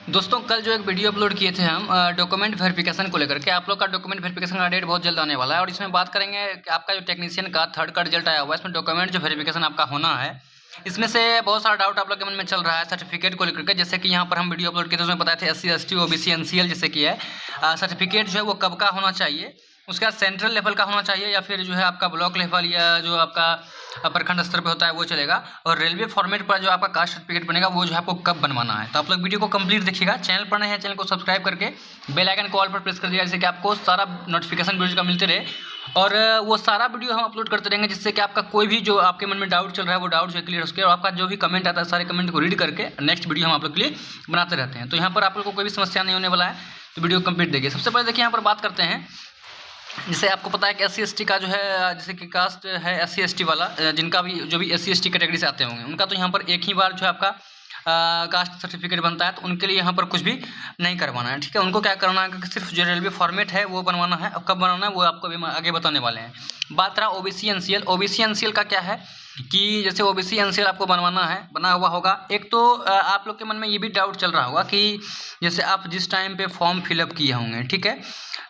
दोस्तों कल जो एक वीडियो अपलोड किए थे हम डॉक्यूमेंट वेरिफिकेशन को लेकर के। आप लोग का डॉक्यूमेंट वेरिफिकेशन का डेट बहुत जल्द आने वाला है और इसमें बात करेंगे कि आपका जो टेक्नीशियन का थर्ड का रिजल्ट आया हुआ है, इसमें डॉक्यूमेंट जो वेरिफिकेशन आपका होना है। इसमें से बहुत सारा डाउट आप लोग के मन में चल रहा है सर्टिफिकेट को लेकर के। जैसे कि यहाँ पर हम वीडियो अपलोड किए थे, उसमें बताए थे SC ST OBC NCL जैसे कि है सर्टिफिकेट जो है वो कब का होना चाहिए, उसके बाद सेंट्रल लेवल का होना चाहिए या फिर जो है आपका ब्लॉक लेवल या जो आपका प्रखंड स्तर पे होता है वो चलेगा। और रेलवे फॉर्मेट पर जो आपका कास्ट सर्टिफिकेट बनेगा वो जो है आपको कब बनवाना है। तो आप लोग वीडियो को कंप्लीट देखिएगा। चैनल पर नए हैं, चैनल को सब्सक्राइब करके बेल आइकन को ऑल पर प्रेस कर दिया, जिससे कि आपको सारा नोटिफिकेशन वीडियो का मिलते रहे और वो सारा वीडियो हम अपलोड करते रहेंगे, जिससे कि आपका कोई भी जो आपके मन में डाउट चल रहा है वो डाउट जो क्लियर हो सके। और आपका जो भी कमेंट आता है सारे कमेंट को रीड करके नेक्स्ट वीडियो हम आप लोग के लिए बनाते रहते हैं। तो यहाँ पर आप लोग को कोई भी समस्या नहीं होने वाला है, तो वीडियो कंप्लीट देखिए। सबसे पहले देखिए यहाँ पर बात करते हैं, जैसे आपको पता है कि SC ST का जो है जैसे कि कास्ट है SC ST वाला, जिनका भी जो भी SC ST कैटेगरी से आते होंगे उनका तो यहाँ पर एक ही बार जो है आपका कास्ट सर्टिफिकेट बनता है। तो उनके लिए यहाँ पर कुछ भी नहीं करवाना है, ठीक है। उनको क्या करना है कि सिर्फ जो रेलवे फॉर्मेट है वो बनवाना है, और कब बनवाना है वो आपको अभी आगे बताने वाले हैं। बात रहा OBC NCL। OBC NCL का क्या है कि जैसे OBC NCL आपको बनवाना है, बना हुआ होगा। एक तो आप लोग के मन में ये भी डाउट चल रहा होगा कि जैसे आप जिस टाइम पे फॉर्म फिलअप किए होंगे, ठीक है,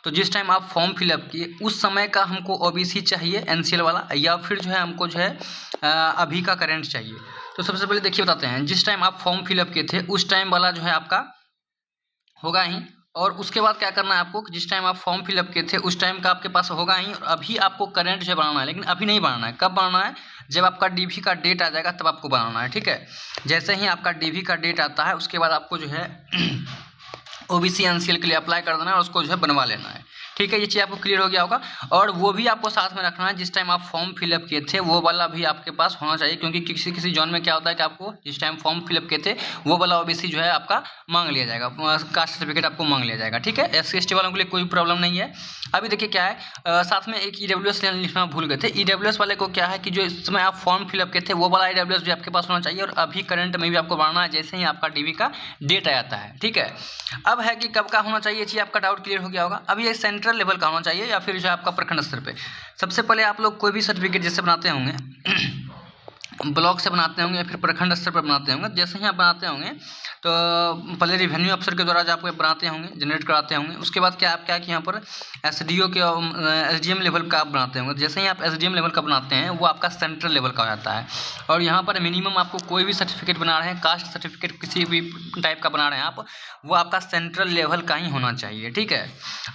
तो जिस टाइम आप फॉर्म फिलअप किए उस समय का हमको OBC चाहिए NCL वाला, या फिर जो है हमको जो है अभी का करेंट चाहिए। तो सबसे पहले देखिए बताते हैं, जिस टाइम आप फॉर्म फिलअप किए थे उस टाइम वाला जो है आपका होगा ही। और उसके बाद क्या करना है आपको, जिस टाइम आप फॉर्म फिलअप किए थे उस टाइम का आपके पास होगा ही। और अभी आपको करंट जो है बनाना है, लेकिन अभी नहीं बनाना है। कब बनाना है, जब आपका DV का डेट आ जाएगा तब आपको बनाना है, ठीक है। जैसे ही आपका DV का डेट आता है उसके बाद आपको जो है OBC NCL के लिए अप्लाई कर देना है और उसको जो है बनवा लेना है, ठीक है। ये चीज़ आपको क्लियर हो गया होगा। और वो भी आपको साथ में रखना है, जिस टाइम आप फॉर्म फिलअप किए थे वो वाला भी आपके पास होना चाहिए, क्योंकि किसी किसी जोन में क्या होता है कि आपको जिस टाइम फॉर्म फिलअप किए थे वो वाला OBC जो है आपका मांग लिया जाएगा, कास्ट सर्टिफिकेट आपको मांग लिया जाएगा, ठीक है। SC ST वालों के लिए कोई प्रॉब्लम नहीं है। अभी देखिए क्या है, साथ में एक EWS लिखना भूल गए थे। EWS वाले को क्या है कि जो इस समय आप फॉर्म फिलअप किए थे वो वाला EWS भी आपके पास होना चाहिए, और अभी करंट में भी आपको बढ़ना है जैसे ही आपका DV का डेट आ जाता है, ठीक है। अब है कि कब का होना चाहिए, चीज़ आपका डाउट क्लियर हो गया होगा। अब ये सेंट्रल लेवल का होना चाहिए या फिर जो है आपका प्रखंड स्तर पे। सबसे पहले आप लोग कोई भी सर्टिफिकेट जैसे बनाते होंगे ब्लॉक से बनाते होंगे या फिर प्रखंड स्तर पर बनाते होंगे, जैसे ही आप बनाते होंगे तो पहले रेवेन्यू अफसर के द्वारा जो आपको बनाते होंगे, जनरेट कराते होंगे। उसके बाद क्या आप क्या कि यहाँ पर SDO के SDM लेवल का आप बनाते होंगे। जैसे ही आप SDM लेवल का बनाते हैं वो आपका सेंट्रल लेवल का हो जाता है। और यहाँ पर मिनिमम आपको कोई भी सर्टिफिकेट बना रहे हैं, कास्ट सर्टिफिकेट किसी भी टाइप का बना रहे हैं आप, वो आपका सेंट्रल लेवल का ही होना चाहिए, ठीक है।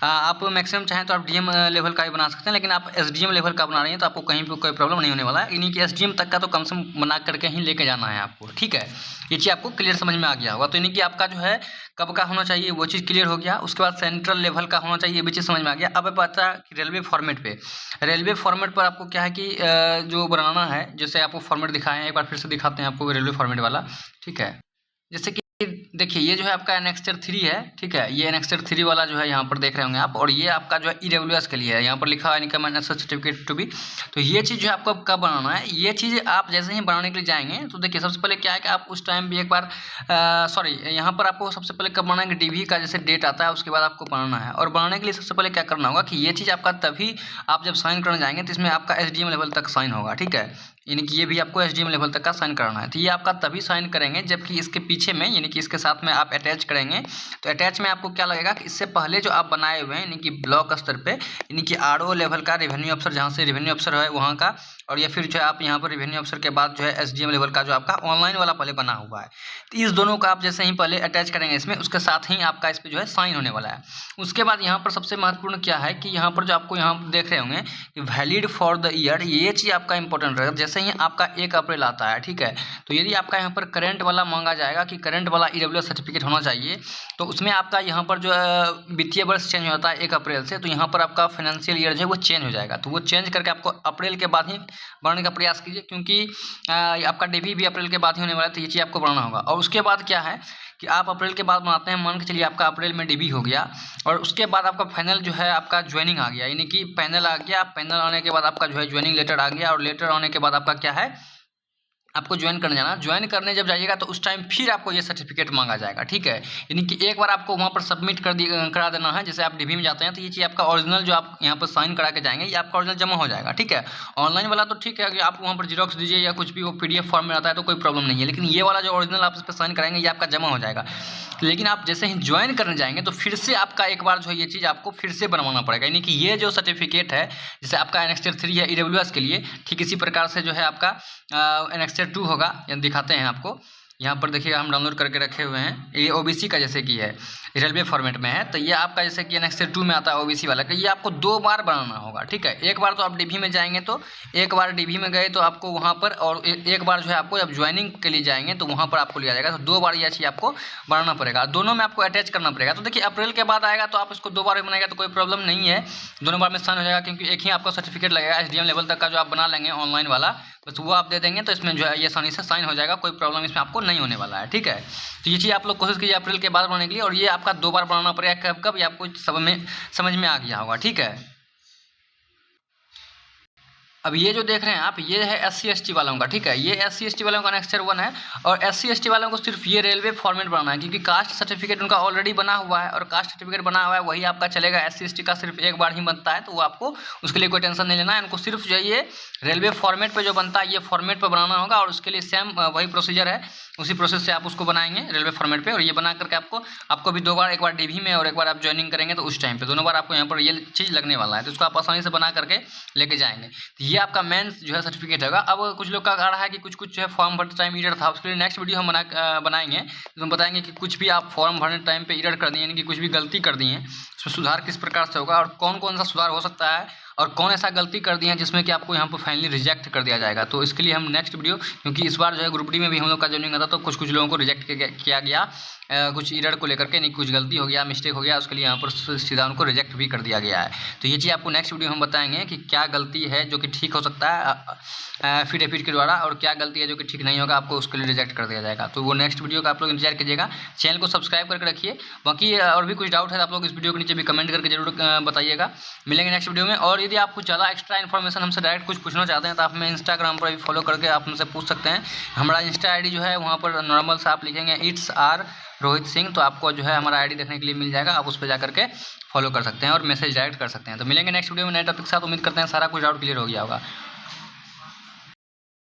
आप मैक्सिमम चाहें तो आप DM लेवल का भी बना सकते हैं, लेकिन आप SDM लेवल का बना रहे हैं तो आपको कहीं पर कोई प्रॉब्लम नहीं होने वाला है। यानी कि SDM तक का तो कम से कम बना करके ही लेके जाना है आपको, ठीक है। ये चीज़ आपको क्लियर समझ में आ गया होगा। तो यानी कि आपका जो है कब का होना चाहिए वो चीज़ क्लियर हो गया। उसके बाद सेंट्रल लेवल का होना चाहिए, ये भी चीज़ समझ में आ गया। अब बात है कि रेलवे फॉर्मेट पे। रेलवे फॉर्मेट पर आपको क्या है कि जो बनाना है, जैसे आपको फॉर्मेट दिखाए हैं, एक बार फिर से दिखाते हैं आपको रेलवे फॉर्मेट वाला, ठीक है। जैसे कि देखिए ये जो है आपका एनेक्स्चर 3 है, ठीक है। ये एनेक्स्चर 3 वाला जो है यहाँ पर देख रहे होंगे आप, और ये आपका जो है EWS के लिए है। यहाँ पर लिखा है income and certificate to be. तो ये चीज़ जो है आपको कब बनाना है, ये चीज़ आप जैसे ही बनाने के लिए जाएंगे तो देखिए सबसे पहले क्या है कि आप उस टाइम भी एक बार यहाँ पर आपको सबसे पहले कब बनाना है कि DV का जैसे डेट आता है उसके बाद आपको बनाना है। और बनाने के लिए सबसे पहले क्या करना होगा कि ये चीज़ आपका तभी आप जब साइन करने जाएंगे तो इसमें आपका SDM लेवल तक साइन होगा, ठीक है। यानी कि ये भी आपको SDM लेवल तक का साइन कराना है। तो ये आपका तभी साइन करेंगे जबकि इसके पीछे में यानी कि इसके साथ में आप अटैच करेंगे। तो अटैच में आपको क्या लगेगा कि इससे पहले जो आप बनाए हुए हैं यानी कि ब्लॉक स्तर पे, यानी कि RO लेवल का रेवेन्यू अफसर, जहाँ से रेवेन्यू अफसर है वहाँ का, और या फिर जो है आप यहाँ पर रेवेन्यू अफसर के बाद जो है SDM लेवल का जो आपका ऑनलाइन वाला पहले बना हुआ है। तो इस दोनों का आप जैसे ही पहले अटैच करेंगे इसमें, उसके साथ ही आपका इस पर जो है साइन होने वाला है। उसके बाद यहाँ पर सबसे महत्वपूर्ण क्या है कि यहाँ पर जो आपको यहाँ देख रहे होंगे कि वैलिड फॉर द ईयर, ये चीज़ आपका इंपॉर्टेंट रहेगा। जैसे ही आपका 1 अप्रैल आता है, ठीक है, तो यदि आपका यहाँ पर करंट वाला मांगा जाएगा कि करंट वाला EWS सर्टिफिकेट होना चाहिए, तो उसमें आपका यहाँ पर जो वित्तीय वर्ष चेंज होता है 1 अप्रैल से, तो यहाँ पर आपका फाइनेंशियल ईयर जो है वो चेंज हो जाएगा। तो वो चेंज करके आपको अप्रैल के बाद ही बढ़ाने का प्रयास कीजिए, क्योंकि आपका DV भी अप्रैल के बाद ही होने वाला है। तो ये चीज़ आपको बढ़ाना होगा। और उसके बाद क्या है कि आप अप्रैल के बाद बनाते हैं, मान के चलिए आपका अप्रैल में DV हो गया, और उसके बाद आपका फाइनल जो है आपका ज्वाइनिंग आ गया, यानी कि पैनल आ गया। पैनल आने के बाद आपका जो है ज्वाइनिंग लेटर आ गया, और लेटर आने के बाद आपका क्या है आपको ज्वाइन करने जाना। ज्वाइन करने जब जाइएगा तो उस टाइम फिर आपको ये सर्टिफिकेट मांगा जाएगा, ठीक है। यानी कि एक बार आपको वहाँ पर सबमिट करा देना है। जैसे आप डीबी में जाते हैं तो ये चीज़ आपका ओरिजिनल जो आप यहाँ पर साइन करा के जाएंगे, ये आपका ओरिजिनल जमा हो जाएगा, ठीक है। ऑनलाइन वाला तो ठीक है कि आप वहाँ पर जीरोक्स दीजिए या कुछ भी वो PDF फॉर्म में आता है तो कोई प्रॉब्लम नहीं है, लेकिन ये वाला जो ओरिजिनल आप इस पर साइन कराएंगे ये आपका जमा हो जाएगा। लेकिन आप जैसे ही ज्वाइन करने जाएंगे तो फिर से आपका एक बार जो है ये चीज़ आपको फिर से बनवाना पड़ेगा। यानी कि ये जो सर्टिफिकेट है, जैसे आपका Annexure 3 है EWS के लिए, ठीक इसी प्रकार से जो है आपका Annexure 2 होगा। दिखाते हैं आपको, यहाँ पर देखिए हम डाउनलोड करके रखे हुए हैं। ये OBC का जैसे कि है, रेलवे फॉर्मेट में है, तो ये आपका जैसे कि Annexure 2 में आता है OBC वाला का, ये आपको 2 बार बनाना होगा, ठीक है। एक बार तो आप DB में जाएंगे तो एक बार DB में गए तो आपको वहाँ पर, और एक बार जो है आपको जब ज्वाइनिंग के लिए जाएंगे तो वहाँ पर आपको लिया जाएगा। तो 2 बार ये चीज़ आपको बनाना पड़ेगा, दोनों में आपको अटैच करना पड़ेगा। तो देखिए अप्रैल के बाद आएगा तो आप इसको 2 बार में बनाएगा तो कोई प्रॉब्लम नहीं है, दोनों बार में साइन हो जाएगा, क्योंकि एक ही आपका सर्टिफिकेट लगेगा। SDM लेवल तक का जो आप बना लेंगे ऑनलाइन वाला, बस वो आप दे देंगे तो इसमें जो है ये आसानी से साइन हो जाएगा, कोई प्रॉब्लम इसमें आपको नहीं होने वाला है, ठीक है। तो ये चीज़ आप लोग कोशिश कीजिए अप्रैल के बाद बनाने के लिए, और ये आपका 2 बार बनाना पड़ेगा। कब ये आपको समझ में आ गया होगा, ठीक है। अब ये जो देख रहे हैं आप, ये है SC ST वालों का, ठीक है। ये SC ST वालों का Annexure 1 है, और SC ST वालों को सिर्फ ये रेलवे फॉर्मेट बनाना है, क्योंकि कास्ट सर्टिफिकेट उनका ऑलरेडी बना हुआ है, और कास्ट सर्टिफिकेट बना हुआ है वही आपका चलेगा। SC ST का सिर्फ एक बार ही बनता है, तो वो आपको उसके लिए कोई टेंशन नहीं लेना है। उनको सिर्फ जो ये रेलवे फॉर्मेट पर जो बनता है ये फॉर्मेट पर बनाना होगा, और उसके लिए सेम वही प्रोसीजर है, उसी प्रोसेस से आप उसको बनाएंगे रेलवे फॉर्मेट पे। और ये बना करके आपको भी 2 बार, एक बार DB में और एक बार आप ज्वाइनिंग करेंगे तो उस टाइम पे दोनों बार आपको यहाँ पर ये चीज़ लगने वाला है, तो उसको आप आसानी से बना करके लेके जाएंगे। तो ये आपका मेन जो है सर्टिफिकेट होगा। अब कुछ लोग का आ रहा है कि कुछ जो है फॉर्म भरते टाइम एरर था, उसके लिए नेक्स्ट वीडियो हम बनाएंगे, तो हम बताएंगे कि कुछ भी आप फॉर्म भरने टाइम पे एरर कर दिए, यानी कि कुछ भी गलती कर दी है, उसमें सुधार किस प्रकार से होगा, और कौन कौन सा सुधार हो सकता है, और कौन ऐसा गलती कर दी है जिसमें कि आपको यहाँ पर फाइनली रिजेक्ट कर दिया जाएगा। तो इसके लिए हम नेक्स्ट वीडियो, क्योंकि इस बार जो है ग्रुप डी में भी हम लोग का ज्वाइनिंग आता, तो कुछ लोगों को रिजेक्ट किया गया, कुछ एरर को लेकर के, नहीं कुछ गलती हो गया, मिस्टेक हो गया, उसके लिए यहाँ पर सीधा उनको रिजेक्ट भी कर दिया गया है। तो ये चीज़ आपको नेक्स्ट वीडियो हम बताएंगे कि क्या गलती है जो कि ठीक हो सकता है फिट के द्वारा, और क्या गलती है जो कि ठीक नहीं होगा, आपको उसके लिए रिजेक्ट कर दिया जाएगा। तो वो नेक्स्ट वीडियो का आप लोग इंतजार कीजिएगा। चैनल को सब्सक्राइब करके रखिए। बाकी और भी कुछ डाउट है तो आप लोग इस वीडियो के नीचे भी कमेंट करके जरूर बताइएगा। मिलेंगे नेक्स्ट वीडियो में। और यदि आप कुछ ज़्यादा एक्स्ट्रा इन्फॉर्मेशन हमसे डायरेक्ट कुछ पूछना चाहते हैं तो आप हमें इंस्टाग्राम पर भी फॉलो करके आप हमसे पूछ सकते हैं। हमारा इंस्टा ID जो है वहाँ पर नॉर्मल से आप लिखेंगे इट्स आर रोहित सिंह, तो आपको जो है हमारा ID देखने के लिए मिल जाएगा। आप उस पर जा करके फॉलो कर सकते हैं और मैसेज डायरेक्ट कर सकते हैं। तो मिलेंगे नेक्स्ट वीडियो में नए टॉपिक के साथ। उम्मीद करते हैं सारा कुछ डाउट क्लियर हो गया होगा।